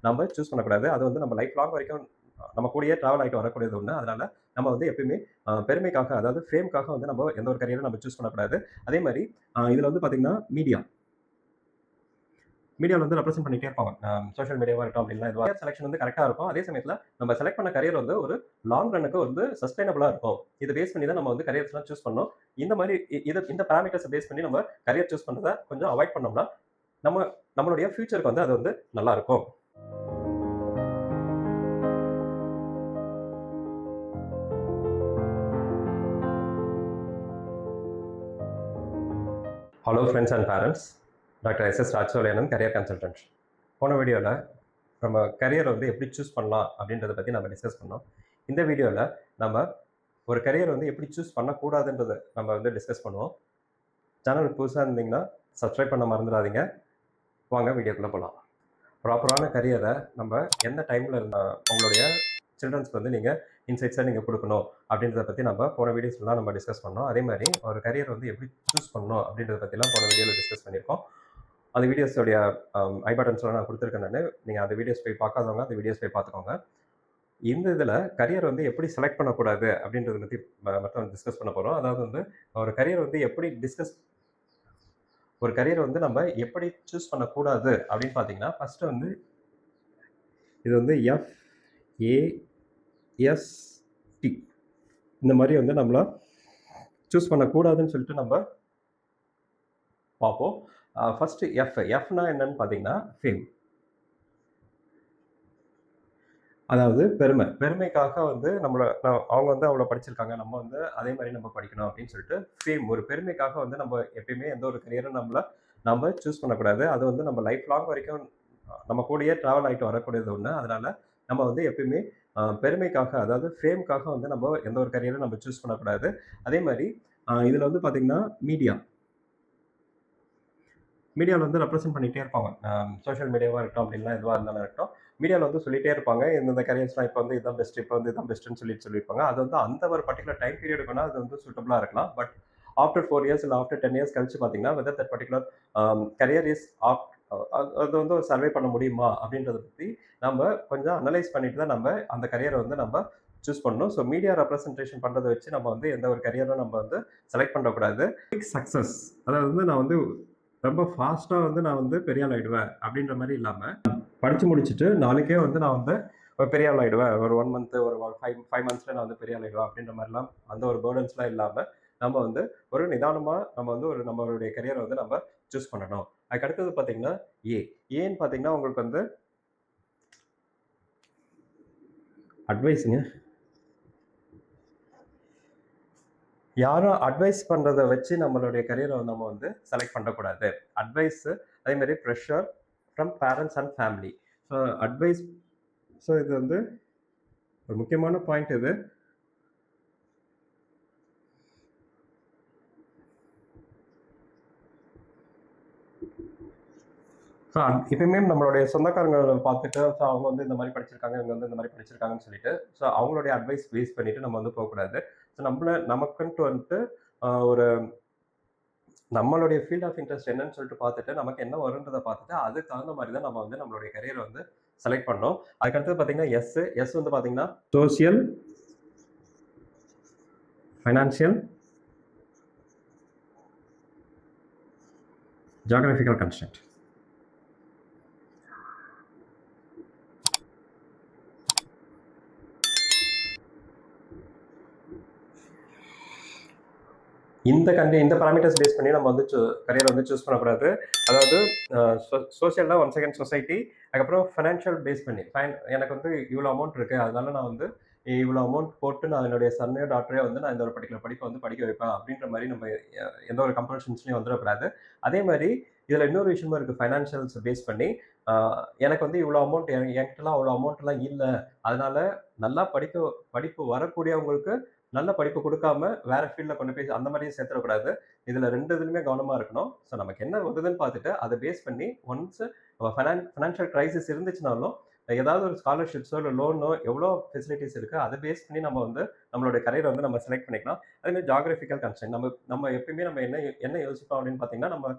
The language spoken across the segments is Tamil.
நம்ம சூஸ் பண்ணக்கூடாது. அது வந்து நம்ம லைஃப் லாங் வரைக்கும் நம்ம கூடயே டிராவல் ஆயிட்டு வரக்கூடியது ஒண்ணு. அதனால நம்ம வந்து எப்பயுமே பெருமைக்காக, அதாவது ஃபேம்க்காக வந்து நம்ம எந்த ஒரு கரியரும் நம்ம சூஸ் பண்ணக்கூடாது. அதே மாரி இதுல வந்து பார்த்தீங்கன்னா, மீடியால வந்து ரெப்ரசென்ட் பண்ணிட்டே இருப்பாங்க. சோசியல் மீடியாவா இருக்கட்டும் அப்படின்னா, இதுவா செலக்ஷன் வந்து கரெக்ட்டா இருக்கும். அதே சமயத்துல நம்ம செலக்ட் பண்ண கரியர் வந்து ஒரு லாங் ரன்னுக்கு வந்து சஸ்டைனபிளா இருக்கும். இத பேஸ் பண்ணி தான் நம்ம வந்து கரியர்ஸ்லாம் சூஸ் பண்ணணும். இந்த மாரி இந்த பாராமீட்டர்ஸ பேஸ் பண்ணி நம்ம கரியர் சூஸ் பண்றத கொஞ்சம் அவாய்ட் பண்ணோம்னா, நம்ம நம்மளுடைய ஃபியூச்சருக்கு வந்து அது வந்து நல்லா இருக்கும். Hello friends and parents. Doctor S S. Rajasolaiyanand, career consultant. போன வீடியோல நம்ம கரியர் வந்து எப்படி சூஸ் பண்ணலாம் அப்படின்றத பத்தி நம்ம டிஸ்கஸ் பண்ணோம். இந்த வீடியோல நம்ம ஒரு கரியர் வந்து எப்படி சூஸ் பண்ணக்கூடாதுன்றத நம்ம வந்து டிஸ்கஸ் பண்ணுவோம். சேனலுக்கு புதுசா இருந்தீங்கன்னா சப்ஸ்கிரைப் பண்ண மறந்துடாதீங்க. வாங்க வீடியோக்குள்ள போலாம். ப்ராப்பரான கரியரை நம்ம எந்த டைம்ல உங்களுடைய சில்ட்ரன்ஸ்க்கு வந்து நீங்க இன்சைட்ஸை நீங்க கொடுக்கணும் அப்படின்றத பத்தி நம்ம போன வீடியோஸ்லாம் நம்ம டிஸ்கஸ் பண்ணோம். அதே மாதிரி ஒரு கரியர் வந்து எப்படி சூஸ் பண்ணணும் அப்படின்றத பத்திலாம் போன வீடியோல டிஸ்கஸ் பண்ணியிருக்கோம். அந்த வீடியோஸோடைய ஐ பட்டன்ஸ்லாம் நான் கொடுத்துருக்கேன் நான். நீங்கள் அந்த வீடியோஸ் போய் பார்க்காதவங்க அந்த வீடியோஸ் போய் பார்த்துக்கோங்க. இந்த இதில் கரியர் வந்து எப்படி செலக்ட் பண்ணக்கூடாது அப்படின்றத பற்றி மட்டும் டிஸ்கஸ் பண்ண போகிறோம். அதாவது வந்து ஒரு கரியர் வந்து ஒரு கரியர் வந்து நம்ம எப்படி சூஸ் பண்ணக்கூடாது அப்படின்னு பார்த்தீங்கன்னா, ஃபர்ஸ்ட் வந்து இது வந்து FAST இந்த மாதிரி வந்து நம்மள சூஸ் பண்ணக்கூடாதுன்னு சொல்லிட்டு நம்ம பார்ப்போம். ஃபர்ஸ்ட் எஃப்னா என்னன்னு பார்த்தீங்கன்னா ஃபேம். அதாவது பெருமைக்காக வந்து அவங்க வந்து அவ்வளோ படிச்சிருக்காங்க, நம்ம வந்து அதே மாதிரி நம்ம படிக்கணும் அப்படின்னு சொல்லிட்டு ஃபேம், ஒரு பெருமைக்காக வந்து நம்ம எப்பயுமே எந்த ஒரு கரியரும் நம்ம சூஸ் பண்ணக்கூடாது. அது வந்து நம்ம லைஃப் லாங் வரைக்கும் நம்ம கூடயே டிராவல் ஆகிட்டு வரக்கூடியது ஒன்று. அதனால நம்ம வந்து எப்பயுமே பெருமைக்காக, அதாவது ஃபேம்க்காக வந்து நம்ம எந்த ஒரு கரியரும் நம்ம சூஸ் பண்ணக்கூடாது. அதே மாதிரி இதில் வந்து பார்த்தீங்கன்னா மீடியாவில் வந்து ரெப்ரசென்ட் பண்ணிகிட்டே இருப்பாங்க. சோஷியல் மீடியாவாக இருக்கட்டும் அப்படின்லாம் எதுவாக இருந்தாலும் இருக்கட்டும், மீடியாவில் வந்து சொல்லிகிட்டே இருப்பாங்க. இந்தந்த கரியர்ஸ்லாம் இப்போ வந்து இதுதான் பெஸ்ட், இப்போ வந்து இதுதான் பெஸ்ட்டுன்னு சொல்லியிருப்பாங்க. அது வந்து அந்த ஒரு பர்டிகுலர் டைம் பீரியடுக்கு வேணால் அது வந்து சூட்டபுளாக இருக்கலாம். பட் ஆஃப்டர் 4 இயர்ஸ் இல்லை ஆஃப்டர் 10 இயர்ஸ் கழிச்சு பார்த்தீங்கன்னா, whether that particular career is அது வந்து ஒரு சர்வே பண்ண முடியுமா அப்படின்றத பற்றி நம்ம கொஞ்சம் அனலைஸ் பண்ணிட்டு தான் நம்ம அந்த கரியரை வந்து நம்ம சூஸ் பண்ணணும். ஸோ மீடியா ரெப்ரசன்டேஷன் பண்ணுறதை வச்சு நம்ம வந்து எந்த ஒரு கரியரும் நம்ம வந்து செலக்ட் பண்ணக்கூடாது. சக்ஸஸ், அதாவது வந்து நான் வந்து ரொம்ப ஃபாஸ்ட்டாக வந்து நான் வந்து பெரிய ஆள் ஆகிடுவேன் அப்படின்ற மாதிரி இல்லாமல், படித்து முடிச்சுட்டு நாளைக்கே வந்து நான் வந்து ஒரு பெரிய ஆள் ஆகிடுவேன், ஒரு 1 மந்த்து ஒரு 5 மந்த்ஸில் நான் வந்து பெரிய ஆள் ஆகிடுவேன் அப்படின்ற மாதிரிலாம் அந்த ஒரு பேர்டன்ஸ்லாம் இல்லாமல் நம்ம வந்து ஒரு நிதானமாக நம்ம வந்து ஒரு நம்மளுடைய கரியரை வந்து நம்ம சூஸ் பண்ணணும். அதுக்கு அடுத்தது பார்த்தீங்கன்னா ஏன்னு பார்த்தீங்கன்னா உங்களுக்கு வந்து அட்வைஸுங்க. யாரும் அட்வைஸ் பண்ணுறத வச்சு நம்மளுடைய கரியரை நம்ம வந்து செலக்ட் பண்ணக்கூடாது. அட்வைஸு, அதே மாதிரி pressure from parents and family. So advice, so இது வந்து ஒரு முக்கியமான பாயிண்ட் இது. ஸோ எப்பயுமே நம்மளுடைய சொந்தக்காரங்களை பார்த்துட்டு, ஸோ அவங்க வந்து இந்த மாதிரி படிச்சிருக்காங்க, இவங்க வந்து இந்த மாதிரி படிச்சிருக்காங்கன்னு சொல்லிட்டு, ஸோ அவங்களுடைய அட்வைஸ் பேஸ் பண்ணிட்டு நம்ம வந்து போகக்கூடாது. ஸோ நமக்குன்ட்டு வந்துட்டு ஒரு நம்மளுடைய ஃபீல்ட் ஆஃப் இன்ட்ரெஸ்ட் என்னன்னு சொல்லிட்டு பார்த்துட்டு, நமக்கு என்ன வருன்றதை பார்த்துட்டு, அதுக்கு தகுந்த மாதிரி தான் நம்ம வந்து நம்மளுடைய கரியரை வந்து செலக்ட் பண்ணணும். அதுக்கடுத்தது பார்த்தீங்கன்னா எஸ் வந்து பார்த்தீங்கன்னா சோசியல், ஃபைனான்சியல், ஜியோகிராஃபிக்கல் கன்ஸ்ட்ரெயின்ட். இந்த பாராமீட்டர்ஸ் பேஸ் பண்ணி நம்ம வந்து கரியர் வந்து சூஸ் பண்ணக்கூடாது. அதாவது சோசியல்னா ஒன் செகண்ட் சொசைட்டி, அதுக்கப்புறம் ஃபைனான்ஷியல் பேஸ் பண்ணி எனக்கு வந்து இவ்வளோ அமௌண்ட் இருக்கு, அதனால நான் வந்து இவ்வளோ அமௌண்ட் போட்டு நான் என்னுடைய சன்னையோ டாக்டரையோ வந்து நான் இந்த ஒரு பர்டிகுலர் படிப்பை வந்து படிக்க வைப்பேன் அப்படின்ற மாதிரி நம்ம எந்த ஒரு கம்பல்ஷன்ஸ்லையும் வந்துடக்கூடாது. அதே மாதிரி இதில் இன்னொரு விஷயமும் இருக்குது. ஃபைனான்ஷியல்ஸ் பேஸ் பண்ணி எனக்கு வந்து இவ்வளோ அமௌண்ட், என்கிட்டலாம் அவ்வளோ அமௌண்ட்லாம் இல்லை, அதனால நல்லா படிப்பு வரக்கூடியவங்களுக்கு நல்ல படிப்பு கொடுக்காம வேற ஃபீல்டில் கொண்டு போய் அந்த மாதிரியும் சேர்த்துடக்கூடாது. இதில் 2 இதுலையுமே கவனமாக இருக்கணும். ஸோ நமக்கு என்ன வருதுன்னு பார்த்துட்டு அதை பேஸ் பண்ணி ஒன்ஸ் ஃபைனான்ஷியல் கிரைசிஸ் இருந்துச்சுனாலும் ஏதாவது ஒரு ஸ்காலர்ஷிப்ஸோ இல்லை லோனோ எவ்வளோ ஃபெசிலிட்டிஸ் இருக்குது அதை பேஸ் பண்ணி நம்ம வந்து நம்மளுடைய கரியரை வந்து நம்ம செலக்ட் பண்ணிக்கலாம். அதேமாதிரி ஜாகிரபிக்கல் கன்ஸ்ட்ரெயின் நம்ம எப்பயுமே நம்ம என்ன யோசிப்போம் அப்படின்னு பார்த்தீங்கன்னா, நம்ம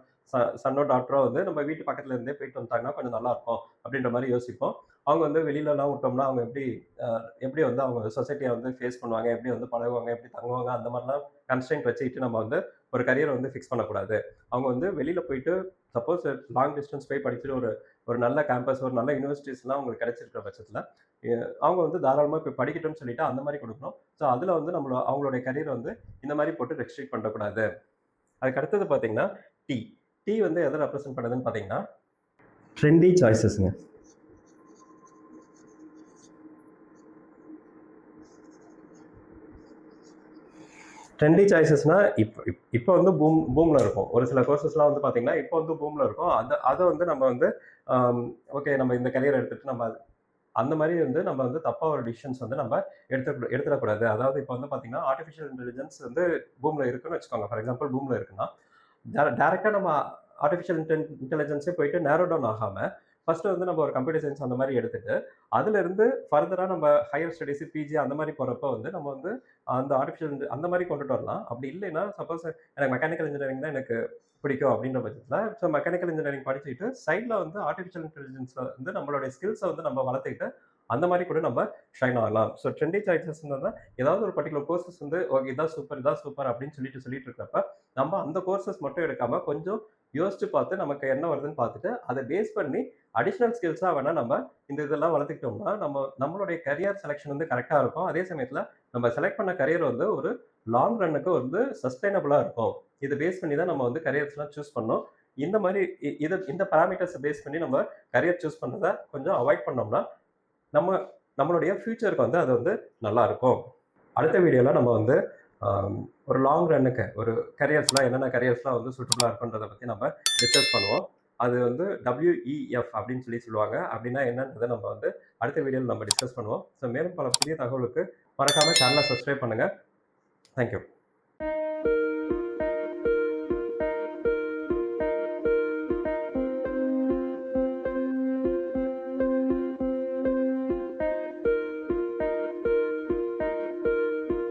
சன்னோ டாக்டரோ வந்து நம்ம வீட்டு பக்கத்துல இருந்தே போயிட்டு வந்துட்டாங்கன்னா கொஞ்சம் நல்லா இருக்கும் அப்படின்ற மாதிரி யோசிப்போம். அவங்க வந்து வெளியிலலாம் விட்டோம்னா அவங்க எப்படி வந்து அவங்க சொசைட்டியை வந்து ஃபேஸ் பண்ணுவாங்க, எப்படி வந்து பழகுவாங்க, எப்படி தங்குவாங்க, அந்த மாதிரிலாம் கன்ஸ்ட்ரெயின்ட் வச்சுக்கிட்டு நம்ம வந்து ஒரு கரியரை வந்து ஃபிக்ஸ் பண்ணக்கூடாது. அவங்க வந்து வெளியில போயிட்டு சப்போஸ் லாங் டிஸ்டன்ஸ் போய் படிச்சுட்டு ஒரு ஒரு நல்ல கேம்பஸ், ஒரு நல்ல யூனிவர்சிட்டிஸ்லாம் அவங்களுக்கு கிடைச்சிருக்கிற பட்சத்துல, அவங்க வந்து தாராளமா போய் படிக்கட்டும்னு சொல்லிட்டு அந்த மாரி குடுக்கணும். ஸோ அதுல வந்து அவங்களுடைய கரியர வந்து இந்த மாரி போட்டு ரெஸ்ட்ரிக்ட் பண்ணக்கூடாது. அதுக்கு அடுத்தது பார்த்தீங்கன்னா, டீ. டீ வந்து எத ரெப்ரசன்ட் பண்ணுதுன்னு பார்த்தீங்கன்னா, ட்ரெண்டி சாய்ஸஸ்ங்க. ட்ரெண்டி சாய்ஸஸ்னா இப்போ வந்து பூம்ல இருக்கும். ஒரு சில கோர்சஸ்லாம் வந்து பார்த்தீங்கன்னா, இப்போ வந்து பூம்ல இருக்கும். அத வந்து நம்ம வந்து ஓகே நம்ம இந்த கரியர் எடுத்துட்டு நம்ம அந்த மாரி வந்து நம்ம வந்து தப்பா ஒரு டிசிஷன்ஸ் வந்து நம்ம எடுத்துடக்கூடாது. அதாவது இப்போ வந்து பார்த்தீங்கன்னா, ஆர்டிஃபிஷியல் இன்டெலிஜென்ஸ் வந்து பூம்ல இருக்குன்னு வச்சுக்கோங்க. ஃபார் எக்ஸாம்பிள் பூம்ல இருக்குன்னா, டைரக்ட்டா நம்ம ஆர்டிஃபிஷியல் இன்டெலிஜென்ஸே போயிட்டு நேரோ டவுன் ஆகாம, ஃபர்ஸ்ட் வந்து நம்ம ஒரு கம்ப்யூட்டர் சயன்ஸ் அந்த மாரி எடுத்துட்டு, அதிலிருந்து ஃபர்தரா நம்ம ஹையர் ஸ்டடீஸ், பிஜி அந்த மாரி போறப்ப வந்து நம்ம வந்து அந்த அந்த மாரி கொண்டுட்டு வரலாம். அப்படி இல்லைன்னா, சப்போஸ் எனக்கு மெக்கானிக்கல் இன்ஜினியரிங் தான் எனக்கு பிடிக்கும் அப்படின்ற பட்சத்தில, ஸோ மெக்கானிக்கல் இன்ஜினியரிங் படிச்சுட்டு, சைட்ல வந்து ஆர்டிஃபிஷியல் இன்டெலிஜென்ஸ்ல வந்து நம்மளுடைய ஸ்கில்ஸ வந்து நம்ம வளர்த்துக்கிட்டு, அந்த மாரி கூட நம்ம ஷைன் ஆகலாம். ஸோ ட்ரெண்டி சாய்ஸஸ்ன்றத ஏதாவது ஒரு பர்ட்டிகுலர் கோர்சஸ் வந்து ஓகே இதான் சூப்பர் அப்படின்னு சொல்லிட்டு இருக்கிறப்ப, நம்ம அந்த கோர்சஸ் மட்டும் எடுக்காம கொஞ்சம் யோசிச்சு பார்த்து நமக்கு என்ன வருதுன்னு பார்த்துட்டு, அத பேஸ் பண்ணி அடிஷனல் ஸ்கில்ஸா வேணா நம்ம இந்த இதெல்லாம் வளர்த்துக்கிட்டோம்னா, நம்மளுடைய கரியர் செலக்ஷன் வந்து கரெக்ட்டா இருக்கும். அதே சமயத்தில நம்ம செலக்ட் பண்ண கரியர் வந்து ஒரு லாங் ரன்னுக்கு வந்து சஸ்டெய்னபிளா இருக்கும். இத பேஸ் பண்ணி தான் நம்ம வந்து கரியர்ஸ்லாம் சூஸ் பண்ணணும். இந்த மாரி இந்த பாராமீட்டர்ஸ பேஸ் பண்ணி நம்ம கரியர் சூஸ் பண்றத கொஞ்சம் அவாய்ட் பண்ணோம்னா, நம்ம நம்மளுடைய ஃபியூச்சருக்கு வந்து அது வந்து நல்லாருக்கும். அடுத்த வீடியோல நம்ம வந்து ஒரு லாங் ரன்னுக்கு ஒரு என்னென்ன கரியர்ஸ்லாம் வந்து சூட்டபிளா இருக்குன்றத பத்தி நம்ம டிஸ்கஸ் பண்ணுவோம். அது வந்து WEF அப்படின்னு சொல்லுவாங்க. அப்படின்னா என்னன்றத நம்ம வந்து அடுத்த வீடியோல நம்ம டிஸ்கஸ் பண்ணுவோம். ஸோ மேலும் பல புதிய தகவலுக்கு மறக்காம சேனல சப்ஸ்கிரைப் பண்ணுங்க. Thank you.